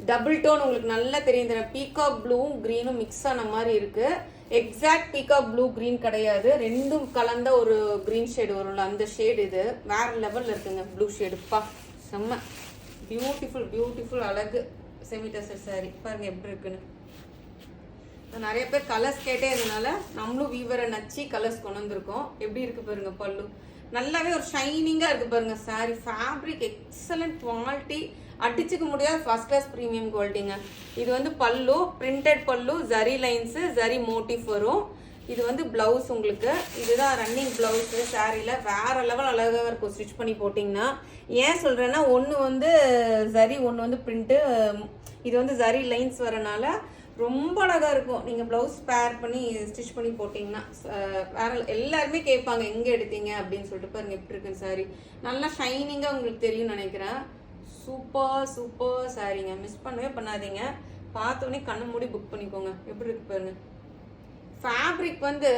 Double tone உங்களுக்கு நல்லா தெரியும். பீகாக் ப்ளூவும் கிரீனும் மிக்ஸ் ஆன மாதிரி இருக்கு. எக்ஸாக்ட் பீகாக் ப்ளூ கிரீன் கிடையாது, ரெண்டும் கலந்த ஒரு கிரீன் ஷேடு வரும்ல, அந்த ஷேடு இது. வேற லெவல்ல இருக்குங்க ப்ளூ ஷேடுப்பா, செம்ம பியூட்டிஃபுல் பியூட்டிஃபுல். அழகு செமி டசர் சாரி பாருங்க எப்படி இருக்குன்னு. நிறைய பேர் கலர்ஸ் கேட்டே இருந்தனால நம்மளும் வீவரை நச்சு கலர்ஸ் கொண்டு வந்திருக்கோம். எப்படி இருக்கு பாருங்க பல்லு, நல்லாவே ஒரு ஷைனிங்கா இருக்கு பாருங்க. சாரி ஃபேப்ரிக் எக்ஸலண்ட் குவாலிட்டி, அடிச்சுக்க முடியாத ஃபர்ஸ்ட் கிளாஸ் ப்ரீமியம் குவாலிட்டிங்க. இது வந்து பல்லு, பிரிண்டட் பல்லு, ஜரி லைன்ஸ், ஜரி மோட்டிவ் வரும். இது வந்து பிளவுஸ் உங்களுக்கு, இதுதான் ரன்னிங் பிளவுஸ். சாரியில வேற லெவல் அழகாக இருக்கும் ஸ்டிச் பண்ணி போட்டிங்கன்னா. ஏன் சொல்றேன்னா ஒன்று வந்து ஜரி, ஒன்று வந்து பிரிண்ட்டு. இது வந்து ஜரி லைன்ஸ் வரனால ரொம்ப அழகா இருக்கும். நீங்க பிளவுஸ் பேர் பண்ணி ஸ்டிச் பண்ணி போட்டீங்கன்னா வேற. எல்லாருமே கேட்பாங்க எங்க எடுத்தீங்க அப்படின்னு சொல்லிட்டு. பாருங்க எப்படி இருக்கு சாரி, நல்லா ஷைனிங்கா உங்களுக்கு தெரியும் நினைக்கிறேன். சூப்பர் சூப்பர் சாரிங்க, மிஸ் பண்ணவே பண்ணாதீங்க. பார்த்தோன்னே கண்ணு மூடி புக் பண்ணிக்கோங்க. எப்படி இருக்கு பாருங்க. ஃபேப்ரிக் வந்து